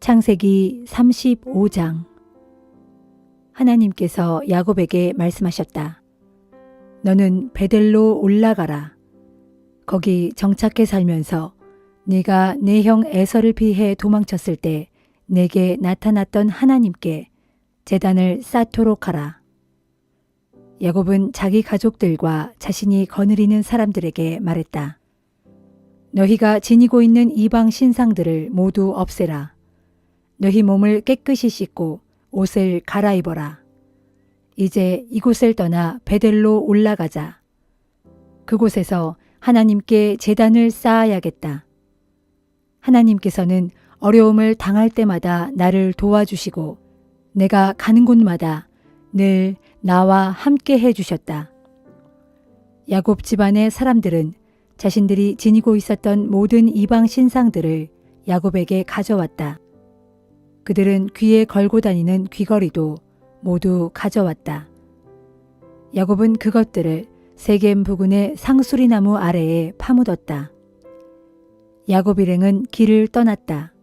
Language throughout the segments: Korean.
창세기 35장. 하나님께서 야곱에게 말씀하셨다. 너는 베델로 올라가라. 거기 정착해 살면서 네가 내 형 에서를 피해 도망쳤을 때 내게 나타났던 하나님께 제단을 쌓도록 하라. 야곱은 자기 가족들과 자신이 거느리는 사람들에게 말했다. 너희가 지니고 있는 이방 신상들을 모두 없애라. 너희 몸을 깨끗이 씻고 옷을 갈아입어라. 이제 이곳을 떠나 베델로 올라가자. 그곳에서 하나님께 제단을 쌓아야겠다. 하나님께서는 어려움을 당할 때마다 나를 도와주시고 내가 가는 곳마다 늘 나와 함께 해주셨다. 야곱 집안의 사람들은 자신들이 지니고 있었던 모든 이방 신상들을 야곱에게 가져왔다. 그들은 귀에 걸고 다니는 귀걸이도 모두 가져왔다. 야곱은 그것들을 세겜 부근의 상수리나무 아래에 파묻었다. 야곱 일행은 길을 떠났다.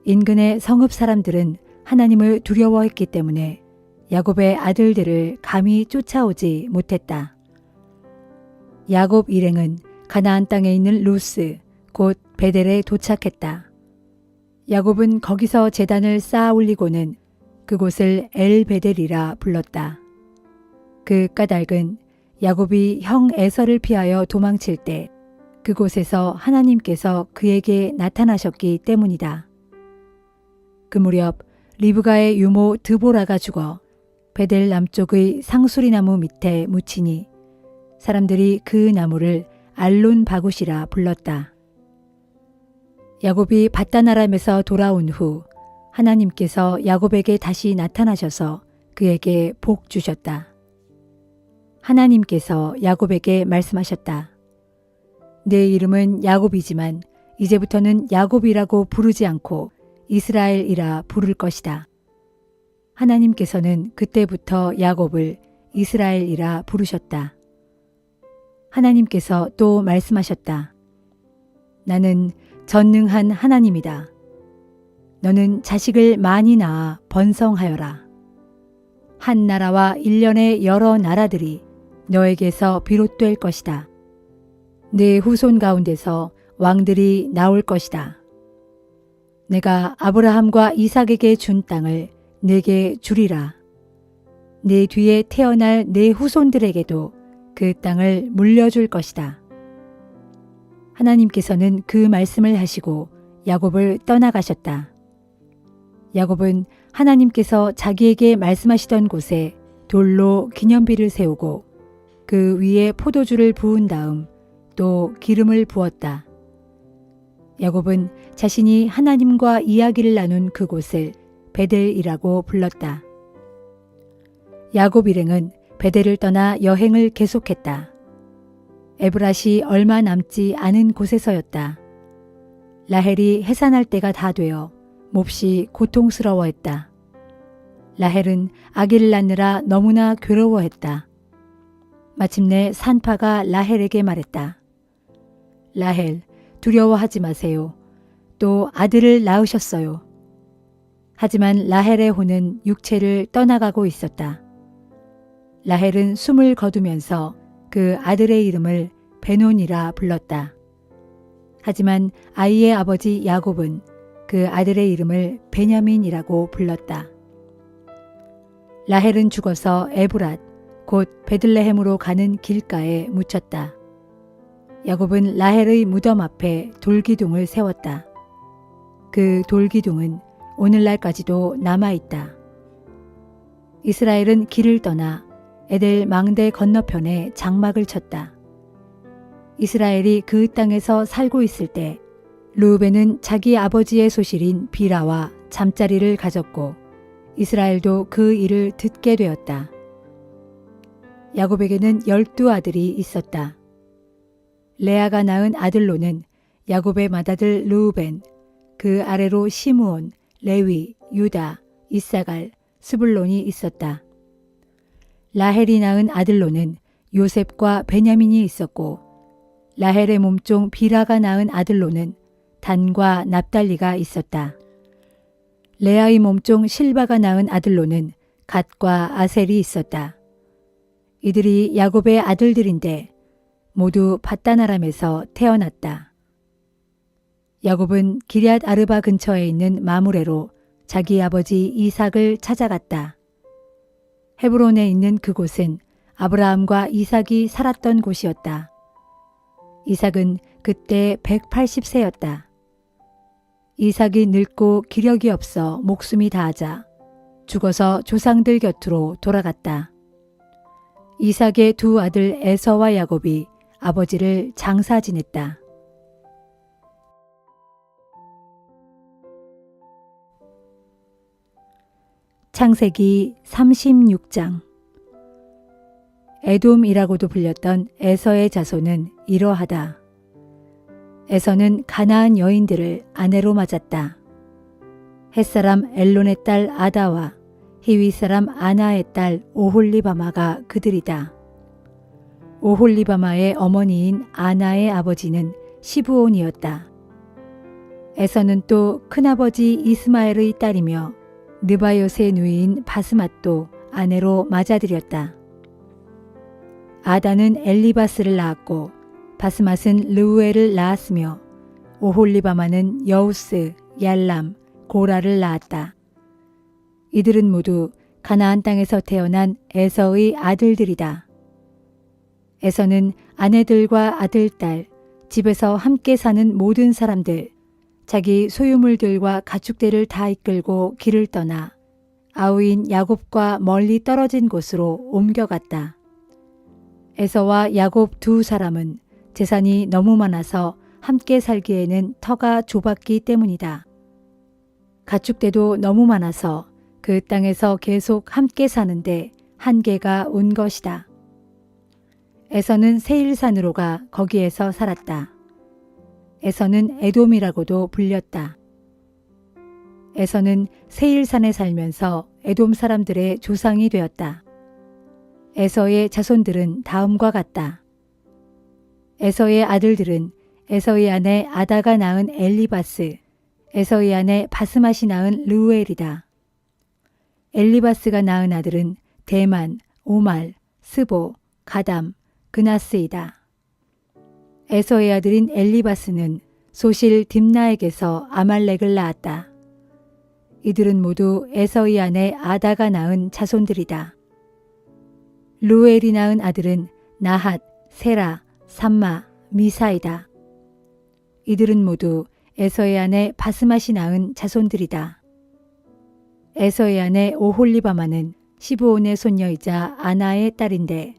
인근의 성읍 사람들은 하나님을 두려워했기 때문에 야곱의 아들들을 감히 쫓아오지 못했다. 야곱 일행은 가나안 땅에 있는 루스, 곧 베델에 도착했다. 야곱은 거기서 제단을 쌓아 올리고는 그곳을 엘베델이라 불렀다. 그 까닭은 야곱이 형 에서를 피하여 도망칠 때 그곳에서 하나님께서 그에게 나타나셨기 때문이다. 그 무렵 리브가의 유모 드보라가 죽어 베델 남쪽의 상수리나무 밑에 묻히니 사람들이 그 나무를 알론 바굿이라 불렀다. 야곱이 밧단아람에서 돌아온 후 하나님께서 야곱에게 다시 나타나셔서 그에게 복 주셨다. 하나님께서 야곱에게 말씀하셨다. 내 이름은 야곱이지만 이제부터는 야곱이라고 부르지 않고 이스라엘이라 부를 것이다. 하나님께서는 그때부터 야곱을 이스라엘이라 부르셨다. 하나님께서 또 말씀하셨다. 나는 전능한 하나님이다. 너는 자식을 많이 낳아 번성하여라. 한 나라와 일련의 여러 나라들이 너에게서 비롯될 것이다. 네 후손 가운데서 왕들이 나올 것이다. 내가 아브라함과 이삭에게 준 땅을 네게 주리라. 네 뒤에 태어날 네 후손들에게도 그 땅을 물려줄 것이다. 하나님께서는 그 말씀을 하시고 야곱을 떠나가셨다. 야곱은 하나님께서 자기에게 말씀하시던 곳에 돌로 기념비를 세우고 그 위에 포도주를 부은 다음 또 기름을 부었다. 야곱은 자신이 하나님과 이야기를 나눈 그곳을 베델이라고 불렀다. 야곱 일행은 베델을 떠나 여행을 계속했다. 에브랏이 얼마 남지 않은 곳에서였다. 라헬이 해산할 때가 다 되어 몹시 고통스러워했다. 라헬은 아기를 낳느라 너무나 괴로워했다. 마침내 산파가 라헬에게 말했다. 라헬, 두려워하지 마세요. 또 아들을 낳으셨어요. 하지만 라헬의 혼은 육체를 떠나가고 있었다. 라헬은 숨을 거두면서 그 아들의 이름을 베논이라 불렀다. 하지만 아이의 아버지 야곱은 그 아들의 이름을 베냐민이라고 불렀다. 라헬은 죽어서 에브랏, 곧 베들레헴으로 가는 길가에 묻혔다. 야곱은 라헬의 무덤 앞에 돌기둥을 세웠다. 그 돌기둥은 오늘날까지도 남아있다. 이스라엘은 길을 떠나 에델 망대 건너편에 장막을 쳤다. 이스라엘이 그 땅에서 살고 있을 때 르우벤은 자기 아버지의 소실인 비라와 잠자리를 가졌고 이스라엘도 그 일을 듣게 되었다. 야곱에게는 12아들이 있었다. 레아가 낳은 아들로는 야곱의 맏아들 르우벤, 그 아래로 시므온, 레위, 유다, 이사갈, 스불론이 있었다. 라헬이 낳은 아들로는 요셉과 베냐민이 있었고 라헬의 몸종 비라가 낳은 아들로는 단과 납달리가 있었다. 레아의 몸종 실바가 낳은 아들로는 갓과 아셀이 있었다. 이들이 야곱의 아들들인데 모두 밧단 아람에서 태어났다. 야곱은 기럇 아르바 근처에 있는 마므레로 자기 아버지 이삭을 찾아갔다. 헤브론에 있는 그곳은 아브라함과 이삭이 살았던 곳이었다. 이삭은 그때 180세였다. 이삭이 늙고 기력이 없어 목숨이 다하자 죽어서 조상들 곁으로 돌아갔다. 이삭의 두 아들 에서와 야곱이 아버지를 장사 지냈다. 창세기 36장. 에돔이라고도 불렸던 에서의 자손은 이러하다. 에서는 가나안 여인들을 아내로 맞았다. 햇사람 엘론의 딸 아다와 히위 사람 아나의 딸 오홀리바마가 그들이다. 오홀리바마의 어머니인 아나의 아버지는 시브온이었다. 에서는 또 큰아버지 이스마엘의 딸이며 느바요스의 누이인 바스맛도 아내로 맞아들였다. 아다는 엘리바스를 낳았고 바스맛은 르우엘을 낳았으며 오홀리바마는 여우스, 얄람, 고라를 낳았다. 이들은 모두 가나안 땅에서 태어난 에서의 아들들이다. 에서는 아내들과 아들, 딸, 집에서 함께 사는 모든 사람들, 자기 소유물들과 가축대를 다 이끌고 길을 떠나 아우인 야곱과 멀리 떨어진 곳으로 옮겨갔다. 에서와 야곱 두 사람은 재산이 너무 많아서 함께 살기에는 터가 좁았기 때문이다. 가축대도 너무 많아서 그 땅에서 계속 함께 사는데 한계가 온 것이다. 에서는 세일산으로 가 거기에서 살았다. 에서는 에돔이라고도 불렸다. 에서는 세일산에 살면서 에돔 사람들의 조상이 되었다. 에서의 자손들은 다음과 같다. 에서의 아들들은 에서의 아내 아다가 낳은 엘리바스, 에서의 아내 바스맛이 낳은 르우엘이다. 엘리바스가 낳은 아들은 대만, 오말, 스보, 가담, 그나스이다. 에서의 아들인 엘리바스는 소실 딥나에게서 아말렉을 낳았다. 이들은 모두 에서의 아내 아다가 낳은 자손들이다. 루엘이 낳은 아들은 나핫, 세라, 삼마, 미사이다. 이들은 모두 에서의 아내 바스맛이 낳은 자손들이다. 에서의 아내 오홀리바마는 시브온의 손녀이자 아나의 딸인데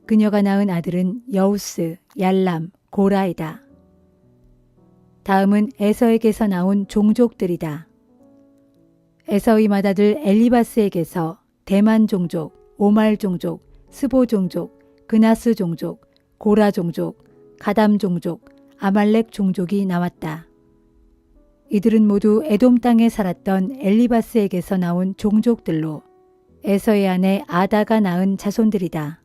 그녀가 낳은 아들은 여우스, 얄람, 고라이다. 다음은 에서에게서 나온 종족들이다. 에서의 맏아들 엘리바스에게서 대만 종족, 오말 종족, 스보 종족, 그나스 종족, 고라 종족, 가담 종족, 아말렉 종족이 나왔다. 이들은 모두 에돔 땅에 살았던 엘리바스에게서 나온 종족들로 에서의 아내 아다가 낳은 자손들이다.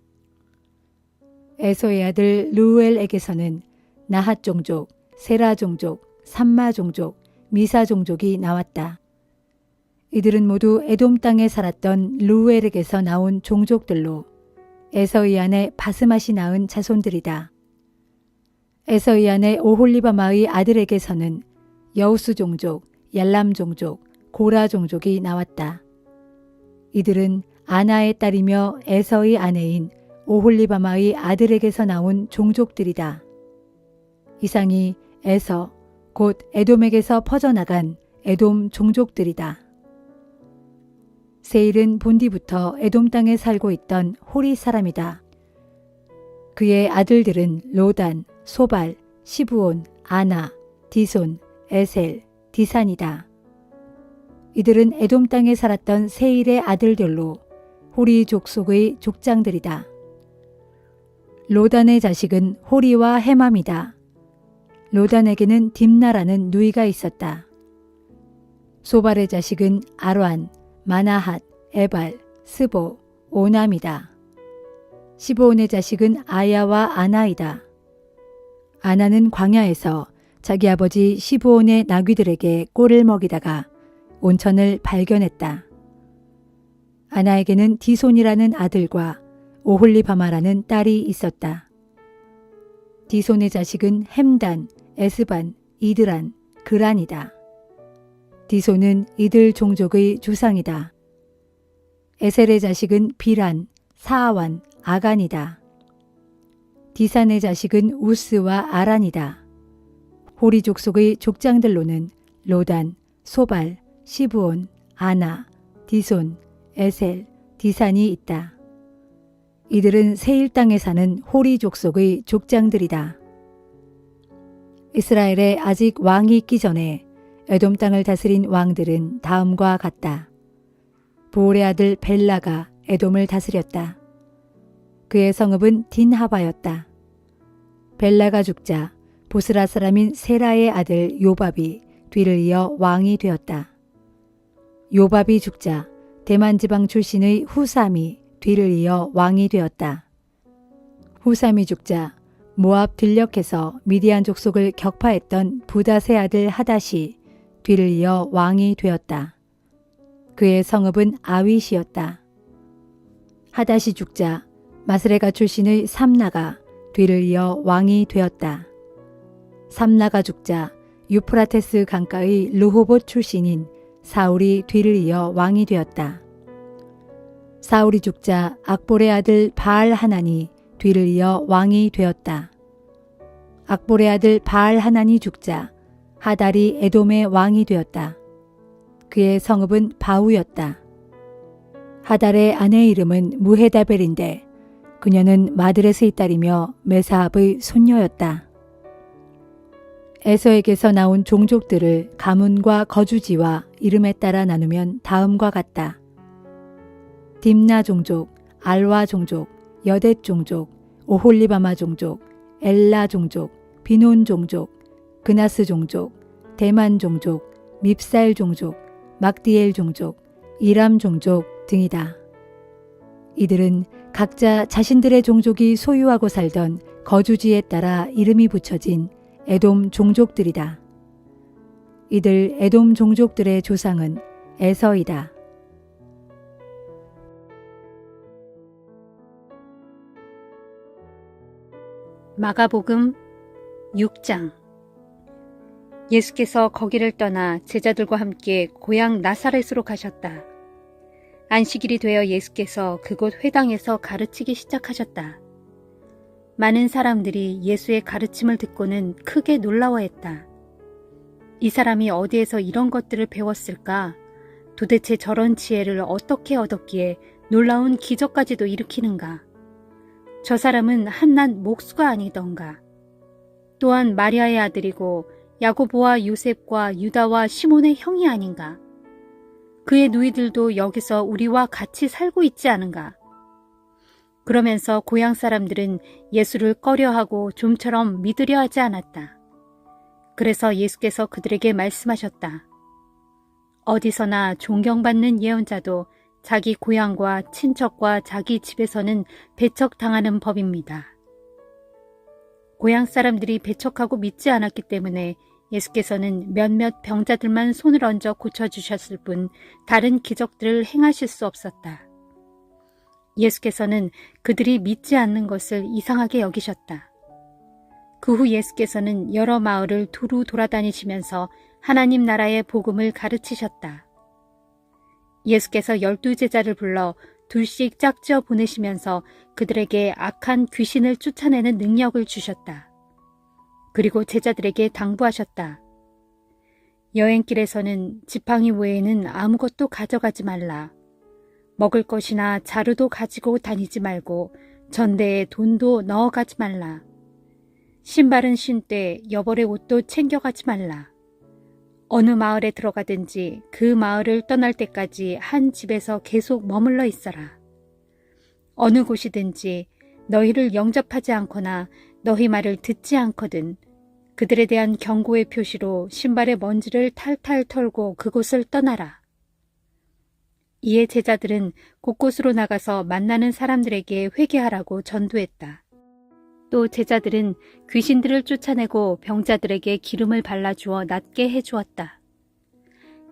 에서의 아들 르우엘에게서는 나핫 종족, 세라 종족, 삼마 종족, 미사 종족이 나왔다. 이들은 모두 에돔 땅에 살았던 르우엘에게서 나온 종족들로 에서의 아내 바스맛이 낳은 자손들이다. 에서의 아내 오홀리바마의 아들에게서는 여우스 종족, 얄람 종족, 고라 종족이 나왔다. 이들은 아나의 딸이며 에서의 아내인 오홀리바마의 아들에게서 나온 종족들이다. 이상이 에서 곧 에돔에게서 퍼져나간 에돔 종족들이다. 세일은 본디부터 에돔 땅에 살고 있던 호리 사람이다. 그의 아들들은 로단, 소발, 시브온, 아나, 디손, 에셀, 디산이다. 이들은 에돔 땅에 살았던 세일의 아들들로 호리 족속의 족장들이다. 로단의 자식은 호리와 헤맘이다. 로단에게는 딥나라는 누이가 있었다. 소발의 자식은 아란, 마나핫, 에발, 스보, 오남이다. 시브온의 자식은 아야와 아나이다. 아나는 광야에서 자기 아버지 시브온의 나귀들에게 꼴을 먹이다가 온천을 발견했다. 아나에게는 디손이라는 아들과 오홀리바마라는 딸이 있었다. 디손의 자식은 햄단, 에스반, 이드란, 그란이다. 디손은 이들 종족의 조상이다. 에셀의 자식은 비란, 사아완, 아간이다. 디산의 자식은 우스와 아란이다. 호리 족속의 족장들로는 로단, 소발, 시브온, 아나, 디손, 에셀, 디산이 있다. 이들은 세일 땅에 사는 호리 족속의 족장들이다. 이스라엘에 아직 왕이 있기 전에 에돔 땅을 다스린 왕들은 다음과 같다. 부올의 아들 벨라가 에돔을 다스렸다. 그의 성읍은 딘하바였다. 벨라가 죽자 보스라 사람인 세라의 아들 요밥이 뒤를 이어 왕이 되었다. 요밥이 죽자 대만 지방 출신의 후삼이 뒤를 이어 왕이 되었다. 후삼이 죽자 모압 들녘에서 미디안 족속을 격파했던 부닷의 아들 하닷이 뒤를 이어 왕이 되었다. 그의 성읍은 아윗이었다. 하닷이 죽자 마스레가 출신의 삼나가 뒤를 이어 왕이 되었다. 삼나가 죽자 유프라테스 강가의 르호봇 출신인 사울이 뒤를 이어 왕이 되었다. 사울이 죽자 악볼의 아들 바알 하난이 뒤를 이어 왕이 되었다. 악볼의 아들 바알 하난이 죽자 하달이 에돔의 왕이 되었다. 그의 성읍은 바우였다. 하달의 아내의 이름은 무헤다벨인데 그녀는 마드렛의 딸이며 메사합의 손녀였다. 에서에게서 나온 종족들을 가문과 거주지와 이름에 따라 나누면 다음과 같다. 딥나 종족, 알와 종족, 여댓 종족, 오홀리바마 종족, 엘라 종족, 비논 종족, 그나스 종족, 대만 종족, 밉살 종족, 막디엘 종족, 이람 종족 등이다. 이들은 각자 자신들의 종족이 소유하고 살던 거주지에 따라 이름이 붙여진 에돔 종족들이다. 이들 에돔 종족들의 조상은 에서이다. 마가복음 6장. 예수께서 거기를 떠나 제자들과 함께 고향 나사렛으로 가셨다. 안식일이 되어 예수께서 그곳 회당에서 가르치기 시작하셨다. 많은 사람들이 예수의 가르침을 듣고는 크게 놀라워했다. 이 사람이 어디에서 이런 것들을 배웠을까? 도대체 저런 지혜를 어떻게 얻었기에 놀라운 기적까지도 일으키는가? 저 사람은 한낱 목수가 아니던가? 또한 마리아의 아들이고 야고보와 요셉과 유다와 시몬의 형이 아닌가? 그의 누이들도 여기서 우리와 같이 살고 있지 않은가? 그러면서 고향 사람들은 예수를 꺼려하고 좀처럼 믿으려 하지 않았다. 그래서 예수께서 그들에게 말씀하셨다. 어디서나 존경받는 예언자도 자기 고향과 친척과 자기 집에서는 배척당하는 법입니다. 고향 사람들이 배척하고 믿지 않았기 때문에 예수께서는 몇몇 병자들만 손을 얹어 고쳐주셨을 뿐 다른 기적들을 행하실 수 없었다. 예수께서는 그들이 믿지 않는 것을 이상하게 여기셨다. 그 후 예수께서는 여러 마을을 두루 돌아다니시면서 하나님 나라의 복음을 가르치셨다. 예수께서 12제자를 불러 둘씩 짝지어 보내시면서 그들에게 악한 귀신을 쫓아내는 능력을 주셨다. 그리고 제자들에게 당부하셨다. 여행길에서는 지팡이 외에는 아무것도 가져가지 말라. 먹을 것이나 자루도 가지고 다니지 말고 전대에 돈도 넣어가지 말라. 신발은 신되 여벌의 옷도 챙겨가지 말라. 어느 마을에 들어가든지 그 마을을 떠날 때까지 한 집에서 계속 머물러 있어라. 어느 곳이든지 너희를 영접하지 않거나 너희 말을 듣지 않거든 그들에 대한 경고의 표시로 신발의 먼지를 탈탈 털고 그곳을 떠나라. 이에 제자들은 곳곳으로 나가서 만나는 사람들에게 회개하라고 전도했다. 또 제자들은 귀신들을 쫓아내고 병자들에게 기름을 발라주어 낫게 해주었다.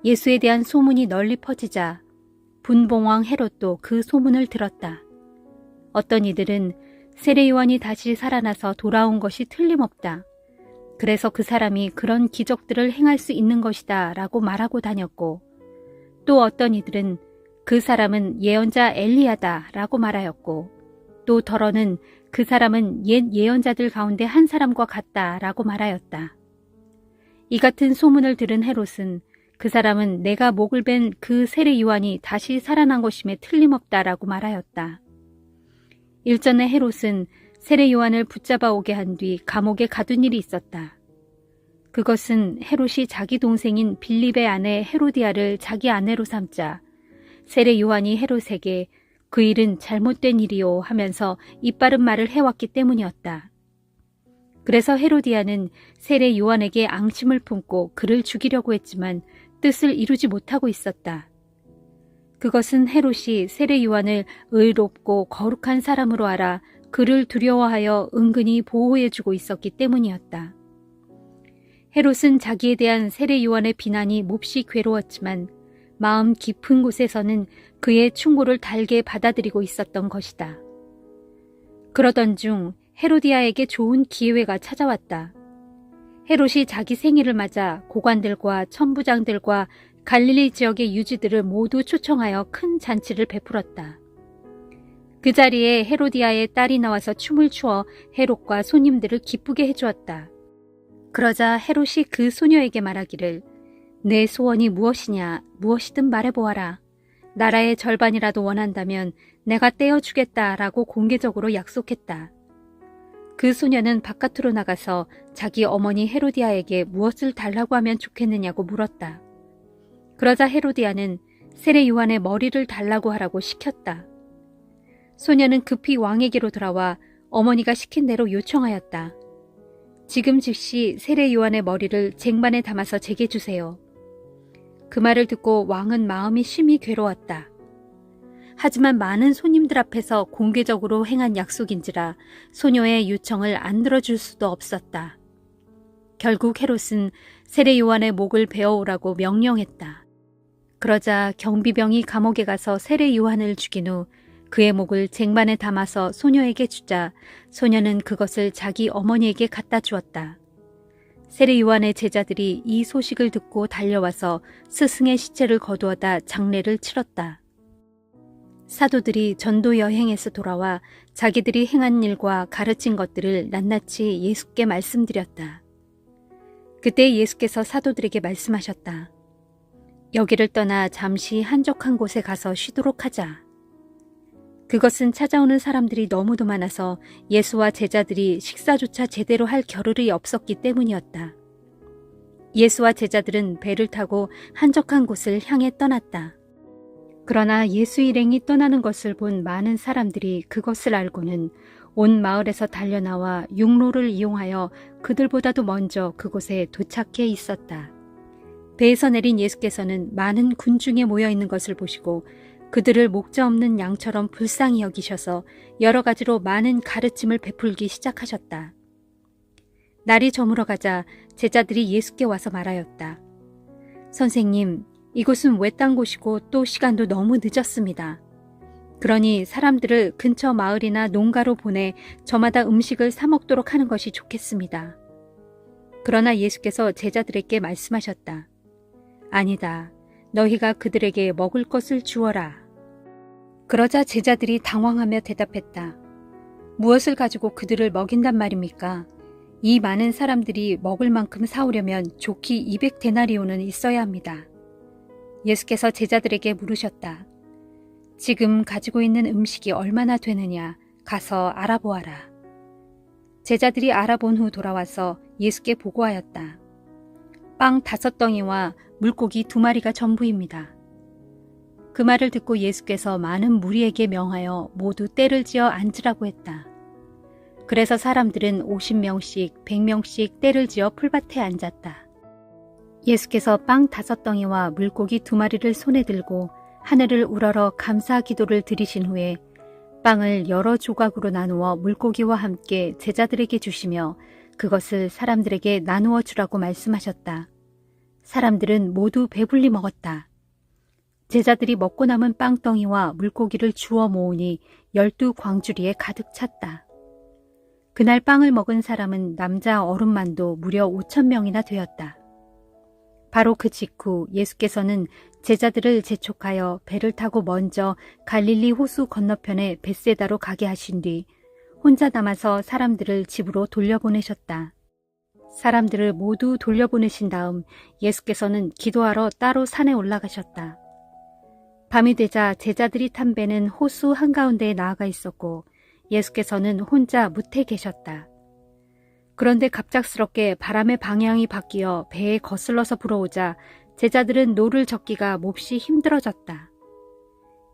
예수에 대한 소문이 널리 퍼지자 분봉왕 헤롯도 그 소문을 들었다. 어떤 이들은 세례 요한이 다시 살아나서 돌아온 것이 틀림없다. 그래서 그 사람이 그런 기적들을 행할 수 있는 것이다 라고 말하고 다녔고, 또 어떤 이들은 그 사람은 예언자 엘리야다 라고 말하였고, 또 더러는 그 사람은 옛 예언자들 가운데 한 사람과 같다 라고 말하였다. 이 같은 소문을 들은 헤롯은 그 사람은 내가 목을 벤 그 세례 요한이 다시 살아난 것임에 틀림없다 라고 말하였다. 일전에 헤롯은 세례 요한을 붙잡아 오게 한 뒤 감옥에 가둔 일이 있었다. 그것은 헤롯이 자기 동생인 빌립의 아내 헤로디아를 자기 아내로 삼자 세례 요한이 헤롯에게 그 일은 잘못된 일이요 하면서 이빠른 말을 해왔기 때문이었다. 그래서 헤로디아는 세례 요한에게 앙심을 품고 그를 죽이려고 했지만 뜻을 이루지 못하고 있었다. 그것은 헤롯이 세례 요한을 의롭고 거룩한 사람으로 알아 그를 두려워하여 은근히 보호해주고 있었기 때문이었다. 헤롯은 자기에 대한 세례 요한의 비난이 몹시 괴로웠지만 마음 깊은 곳에서는 그의 충고를 달게 받아들이고 있었던 것이다. 그러던 중 헤로디아에게 좋은 기회가 찾아왔다. 헤롯이 자기 생일을 맞아 고관들과 천부장들과 갈릴리 지역의 유지들을 모두 초청하여 큰 잔치를 베풀었다. 그 자리에 헤로디아의 딸이 나와서 춤을 추어 헤롯과 손님들을 기쁘게 해주었다. 그러자 헤롯이 그 소녀에게 말하기를 내 소원이 무엇이냐 무엇이든 말해보아라. 나라의 절반이라도 원한다면 내가 떼어주겠다라고 공개적으로 약속했다. 그 소녀는 바깥으로 나가서 자기 어머니 헤로디아에게 무엇을 달라고 하면 좋겠느냐고 물었다. 그러자 헤로디아는 세례 요한의 머리를 달라고 하라고 시켰다. 소녀는 급히 왕에게로 돌아와 어머니가 시킨 대로 요청하였다. 지금 즉시 세례 요한의 머리를 쟁반에 담아서 제게 주세요. 그 말을 듣고 왕은 마음이 심히 괴로웠다. 하지만 많은 손님들 앞에서 공개적으로 행한 약속인지라 소녀의 요청을 안 들어줄 수도 없었다. 결국 헤롯은 세례 요한의 목을 베어오라고 명령했다. 그러자 경비병이 감옥에 가서 세례 요한을 죽인 후 그의 목을 쟁반에 담아서 소녀에게 주자 소녀는 그것을 자기 어머니에게 갖다 주었다. 세례 요한의 제자들이 이 소식을 듣고 달려와서 스승의 시체를 거두어다 장례를 치렀다. 사도들이 전도 여행에서 돌아와 자기들이 행한 일과 가르친 것들을 낱낱이 예수께 말씀드렸다. 그때 예수께서 사도들에게 말씀하셨다. 여기를 떠나 잠시 한적한 곳에 가서 쉬도록 하자. 그것은 찾아오는 사람들이 너무도 많아서 예수와 제자들이 식사조차 제대로 할 겨를이 없었기 때문이었다. 예수와 제자들은 배를 타고 한적한 곳을 향해 떠났다. 그러나 예수 일행이 떠나는 것을 본 많은 사람들이 그것을 알고는 온 마을에서 달려나와 육로를 이용하여 그들보다도 먼저 그곳에 도착해 있었다. 배에서 내린 예수께서는 많은 군중에 모여 있는 것을 보시고 그들을 목자 없는 양처럼 불쌍히 여기셔서 여러 가지로 많은 가르침을 베풀기 시작하셨다. 날이 저물어가자 제자들이 예수께 와서 말하였다. 선생님, 이곳은 외딴 곳이고 또 시간도 너무 늦었습니다. 그러니 사람들을 근처 마을이나 농가로 보내 저마다 음식을 사 먹도록 하는 것이 좋겠습니다. 그러나 예수께서 제자들에게 말씀하셨다. 아니다. 너희가 그들에게 먹을 것을 주어라. 그러자 제자들이 당황하며 대답했다. 무엇을 가지고 그들을 먹인단 말입니까? 이 많은 사람들이 먹을 만큼 사오려면 좋기 200데나리온은 있어야 합니다. 예수께서 제자들에게 물으셨다. 지금 가지고 있는 음식이 얼마나 되느냐 가서 알아보아라. 제자들이 알아본 후 돌아와서 예수께 보고하였다. 빵 5덩이와 물고기 2마리가 전부입니다. 그 말을 듣고 예수께서 많은 무리에게 명하여 모두 때를 지어 앉으라고 했다. 그래서 사람들은 50명씩 100명씩 때를 지어 풀밭에 앉았다. 예수께서 빵 5덩이와 물고기 2마리를 손에 들고 하늘을 우러러 감사 기도를 드리신 후에 빵을 여러 조각으로 나누어 물고기와 함께 제자들에게 주시며 그것을 사람들에게 나누어 주라고 말씀하셨다. 사람들은 모두 배불리 먹었다. 제자들이 먹고 남은 빵덩이와 물고기를 주워 모으니 12광주리에 가득 찼다. 그날 빵을 먹은 사람은 남자 어른만도 무려 5,000명이나 되었다. 바로 그 직후 예수께서는 제자들을 재촉하여 배를 타고 먼저 갈릴리 호수 건너편의 벳세다로 가게 하신 뒤 혼자 남아서 사람들을 집으로 돌려보내셨다. 사람들을 모두 돌려보내신 다음 예수께서는 기도하러 따로 산에 올라가셨다. 밤이 되자 제자들이 탄 배는 호수 한가운데에 나아가 있었고 예수께서는 혼자 뭇에 계셨다. 그런데 갑작스럽게 바람의 방향이 바뀌어 배에 거슬러서 불어오자 제자들은 노를 젓기가 몹시 힘들어졌다.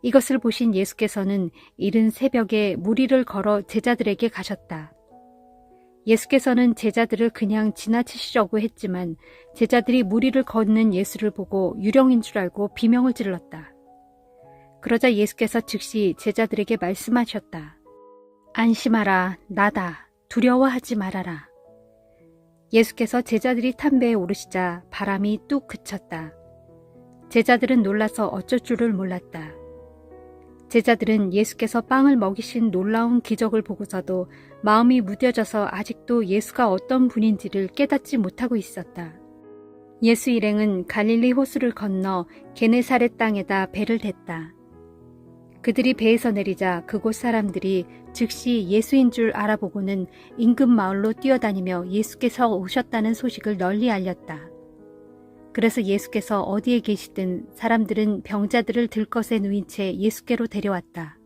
이것을 보신 예수께서는 이른 새벽에 무리를 걸어 제자들에게 가셨다. 예수께서는 제자들을 그냥 지나치시려고 했지만 제자들이 무리를 걷는 예수를 보고 유령인 줄 알고 비명을 질렀다. 그러자 예수께서 즉시 제자들에게 말씀하셨다. 안심하라, 나다. 두려워하지 말아라. 예수께서 제자들이 탄 배에 오르시자 바람이 뚝 그쳤다. 제자들은 놀라서 어쩔 줄을 몰랐다. 제자들은 예수께서 빵을 먹이신 놀라운 기적을 보고서도 마음이 무뎌져서 아직도 예수가 어떤 분인지를 깨닫지 못하고 있었다. 예수 일행은 갈릴리 호수를 건너 게네사렛 땅에다 배를 댔다. 그들이 배에서 내리자 그곳 사람들이 즉시 예수인 줄 알아보고는 인근 마을로 뛰어다니며 예수께서 오셨다는 소식을 널리 알렸다. 그래서 예수께서 어디에 계시든 사람들은 병자들을 들것에 누인 채 예수께로 데려왔다.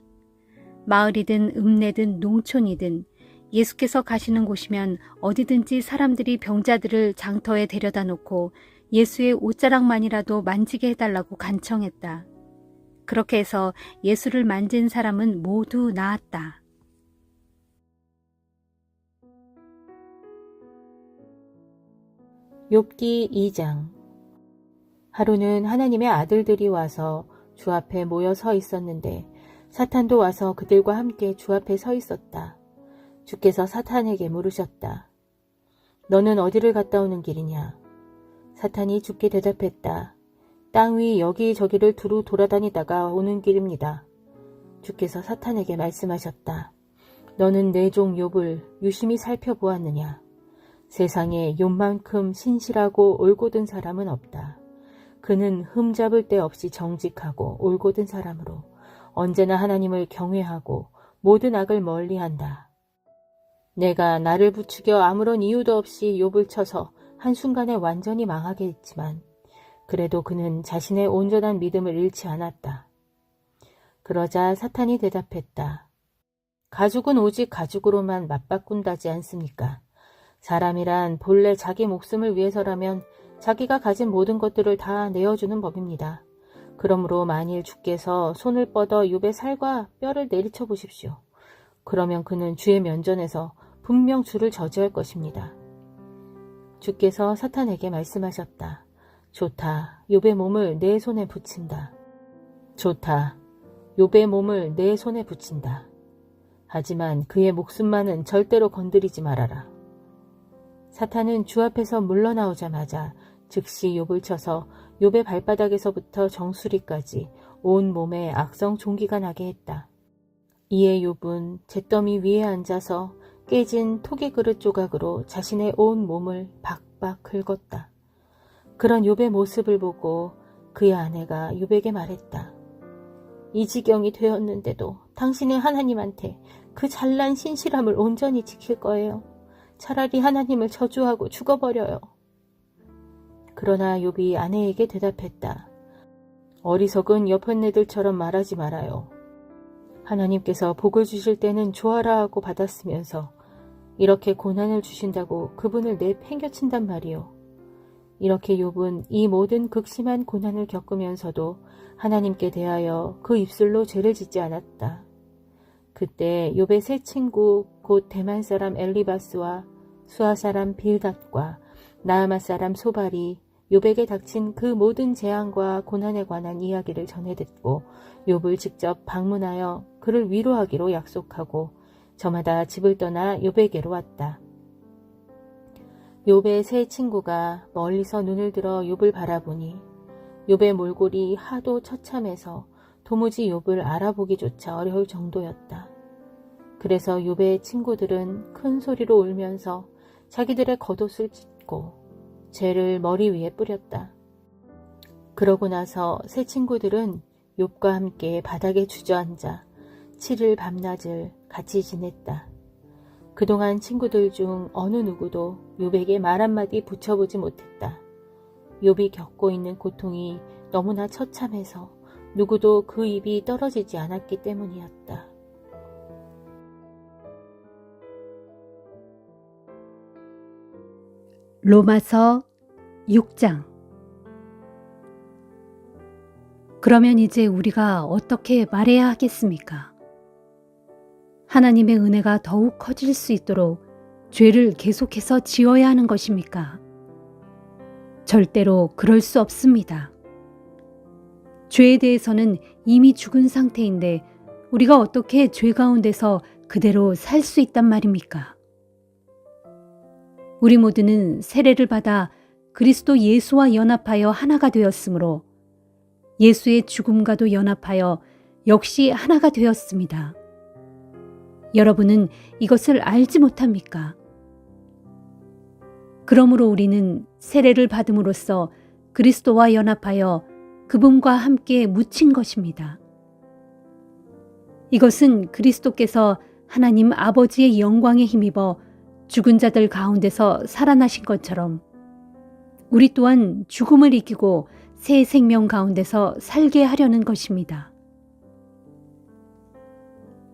마을이든 읍내든 농촌이든 예수께서 가시는 곳이면 어디든지 사람들이 병자들을 장터에 데려다 놓고 예수의 옷자락만이라도 만지게 해달라고 간청했다. 그렇게 해서 예수를 만진 사람은 모두 나았다. 욥기 2장. 하루는 하나님의 아들들이 와서 주 앞에 모여 서 있었는데 사탄도 와서 그들과 함께 주 앞에 서 있었다. 주께서 사탄에게 물으셨다. 너는 어디를 갔다 오는 길이냐? 사탄이 주께 대답했다. 땅 위 여기저기를 두루 돌아다니다가 오는 길입니다. 주께서 사탄에게 말씀하셨다. 너는 내 종 욥을 유심히 살펴보았느냐? 세상에 욥만큼 신실하고 올곧은 사람은 없다. 그는 흠잡을 데 없이 정직하고 올곧은 사람으로 언제나 하나님을 경외하고 모든 악을 멀리한다. 내가 나를 부추겨 아무런 이유도 없이 욥을 쳐서 한순간에 완전히 망하게 했지만 그래도 그는 자신의 온전한 믿음을 잃지 않았다. 그러자 사탄이 대답했다. 가죽은 오직 가죽으로만 맞바꾼다지 않습니까? 사람이란 본래 자기 목숨을 위해서라면 자기가 가진 모든 것들을 다 내어주는 법입니다. 그러므로 만일 주께서 손을 뻗어 욥의 살과 뼈를 내리쳐 보십시오. 그러면 그는 주의 면전에서 분명 주를 저지할 것입니다. 주께서 사탄에게 말씀하셨다. 좋다. 욥의 몸을 내 손에 붙인다. 좋다. 욥의 몸을 내 손에 붙인다. 하지만 그의 목숨만은 절대로 건드리지 말아라. 사탄은 주 앞에서 물러나오자마자 즉시 욥을 쳐서 욥의 발바닥에서부터 정수리까지 온 몸에 악성 종기가 나게 했다. 이에 욥은 잿더미 위에 앉아서 깨진 토기 그릇 조각으로 자신의 온 몸을 박박 긁었다. 그런 욥의 모습을 보고 그의 아내가 욥에게 말했다. 이 지경이 되었는데도 당신은 하나님한테 그 잘난 신실함을 온전히 지킬 거예요. 차라리 하나님을 저주하고 죽어버려요. 그러나 욥이 아내에게 대답했다. 어리석은 여편네들처럼 말하지 말아요. 하나님께서 복을 주실 때는 좋아라 하고 받았으면서 이렇게 고난을 주신다고 그분을 내팽겨친단 말이요. 이렇게 욥은 이 모든 극심한 고난을 겪으면서도 하나님께 대하여 그 입술로 죄를 짓지 않았다. 그때 욥의 세 친구 곧 대만 사람 엘리바스와 수아 사람 빌닷과 나아마 사람 소발이 욥에게 닥친 그 모든 재앙과 고난에 관한 이야기를 전해 듣고 욥을 직접 방문하여 그를 위로하기로 약속하고 저마다 집을 떠나 욥에게로 왔다. 욥의 세 친구가 멀리서 눈을 들어 욥을 바라보니 욥의 몰골이 하도 처참해서 도무지 욥을 알아보기조차 어려울 정도였다. 그래서 욥의 친구들은 큰 소리로 울면서 자기들의 겉옷을 찢고 죄를 머리 위에 뿌렸다. 그러고 나서 세 친구들은 욥과 함께 바닥에 주저앉아 7일 밤낮을 같이 지냈다. 그동안 친구들 중 어느 누구도 욥에게 말 한마디 붙여보지 못했다. 욥이 겪고 있는 고통이 너무나 처참해서 누구도 그 입이 떨어지지 않았기 때문이었다. 로마서 6장. 그러면 이제 우리가 어떻게 말해야 하겠습니까? 하나님의 은혜가 더욱 커질 수 있도록 죄를 계속해서 지어야 하는 것입니까? 절대로 그럴 수 없습니다. 죄에 대해서는 이미 죽은 상태인데 우리가 어떻게 죄 가운데서 그대로 살 수 있단 말입니까? 우리 모두는 세례를 받아 그리스도 예수와 연합하여 하나가 되었으므로 예수의 죽음과도 연합하여 역시 하나가 되었습니다. 여러분은 이것을 알지 못합니까? 그러므로 우리는 세례를 받음으로써 그리스도와 연합하여 그분과 함께 묻힌 것입니다. 이것은 그리스도께서 하나님 아버지의 영광에 힘입어 죽은 자들 가운데서 살아나신 것처럼 우리 또한 죽음을 이기고 새 생명 가운데서 살게 하려는 것입니다.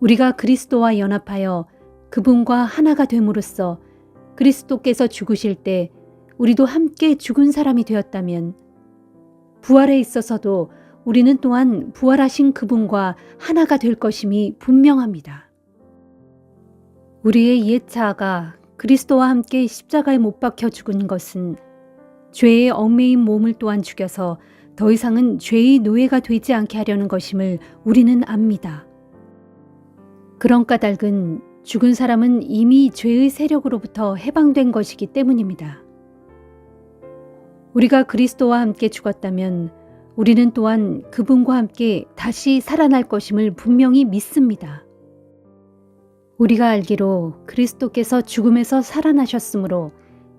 우리가 그리스도와 연합하여 그분과 하나가 됨으로써 그리스도께서 죽으실 때 우리도 함께 죽은 사람이 되었다면 부활에 있어서도 우리는 또한 부활하신 그분과 하나가 될 것임이 분명합니다. 우리의 옛 자아가 그리스도와 함께 십자가에 못 박혀 죽은 것은 죄의 얽매인 몸을 또한 죽여서 더 이상은 죄의 노예가 되지 않게 하려는 것임을 우리는 압니다. 그런 까닭은 죽은 사람은 이미 죄의 세력으로부터 해방된 것이기 때문입니다. 우리가 그리스도와 함께 죽었다면 우리는 또한 그분과 함께 다시 살아날 것임을 분명히 믿습니다. 우리가 알기로 그리스도께서 죽음에서 살아나셨으므로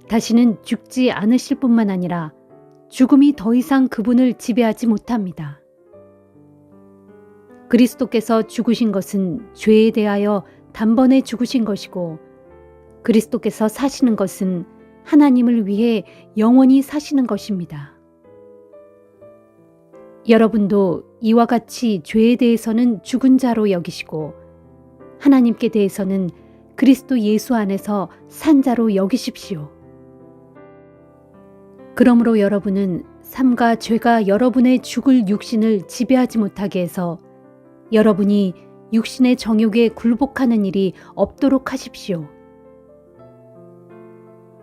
다시는 죽지 않으실 뿐만 아니라 죽음이 더 이상 그분을 지배하지 못합니다. 그리스도께서 죽으신 것은 죄에 대하여 단번에 죽으신 것이고 그리스도께서 사시는 것은 하나님을 위해 영원히 사시는 것입니다. 여러분도 이와 같이 죄에 대해서는 죽은 자로 여기시고 하나님께 대해서는 그리스도 예수 안에서 산 자로 여기십시오. 그러므로 여러분은 삶과 죄가 여러분의 죽을 육신을 지배하지 못하게 해서 여러분이 육신의 정욕에 굴복하는 일이 없도록 하십시오.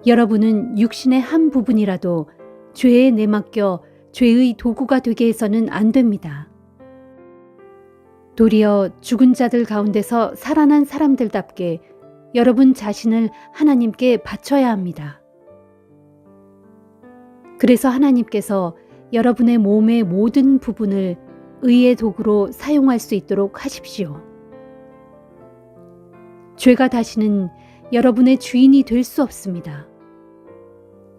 여러분은 육신의 한 부분이라도 죄에 내맡겨 죄의 도구가 되게 해서는 안 됩니다. 도리어 죽은 자들 가운데서 살아난 사람들답게 여러분 자신을 하나님께 바쳐야 합니다. 그래서 하나님께서 여러분의 몸의 모든 부분을 의의 도구로 사용할 수 있도록 하십시오. 죄가 다시는 여러분의 주인이 될 수 없습니다.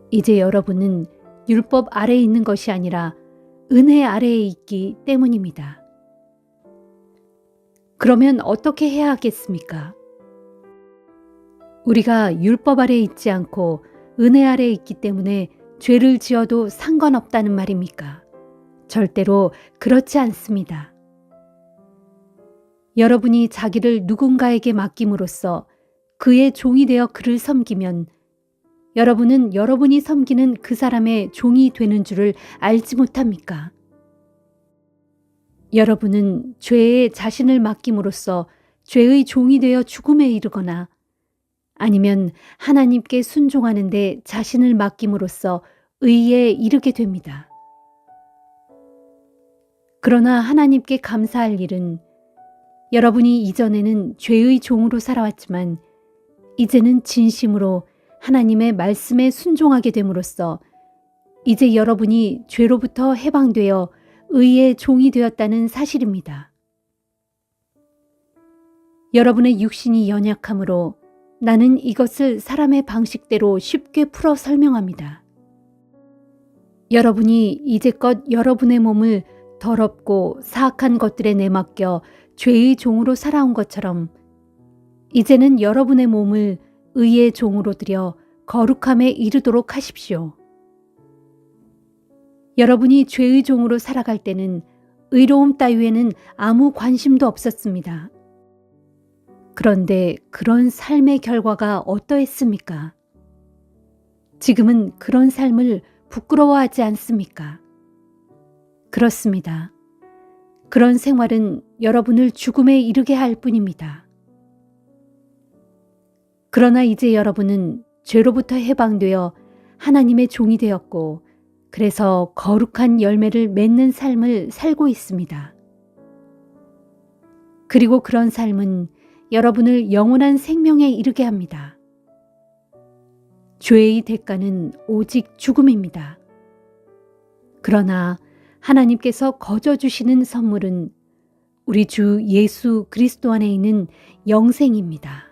이제 여러분은 율법 아래에 있는 것이 아니라 은혜 아래에 있기 때문입니다. 그러면 어떻게 해야 하겠습니까? 우리가 율법 아래에 있지 않고 은혜 아래에 있기 때문에 죄를 지어도 상관없다는 말입니까? 절대로 그렇지 않습니다. 여러분이 자기를 누군가에게 맡김으로써 그의 종이 되어 그를 섬기면 여러분은 여러분이 섬기는 그 사람의 종이 되는 줄을 알지 못합니까? 여러분은 죄에 자신을 맡김으로써 죄의 종이 되어 죽음에 이르거나 아니면 하나님께 순종하는 데 자신을 맡김으로써 의에 이르게 됩니다. 그러나 하나님께 감사할 일은 여러분이 이전에는 죄의 종으로 살아왔지만 이제는 진심으로 하나님의 말씀에 순종하게 됨으로써 이제 여러분이 죄로부터 해방되어 의의 종이 되었다는 사실입니다. 여러분의 육신이 연약하므로 나는 이것을 사람의 방식대로 쉽게 풀어 설명합니다. 여러분이 이제껏 여러분의 몸을 더럽고 사악한 것들에 내맡겨 죄의 종으로 살아온 것처럼 이제는 여러분의 몸을 의의 종으로 들여 거룩함에 이르도록 하십시오. 여러분이 죄의 종으로 살아갈 때는 의로움 따위에는 아무 관심도 없었습니다. 그런데 그런 삶의 결과가 어떠했습니까? 지금은 그런 삶을 부끄러워하지 않습니까? 그렇습니다. 그런 생활은 여러분을 죽음에 이르게 할 뿐입니다. 그러나 이제 여러분은 죄로부터 해방되어 하나님의 종이 되었고 그래서 거룩한 열매를 맺는 삶을 살고 있습니다. 그리고 그런 삶은 여러분을 영원한 생명에 이르게 합니다. 죄의 대가는 오직 죽음입니다. 그러나 하나님께서 거저 주시는 선물은 우리 주 예수 그리스도 안에 있는 영생입니다.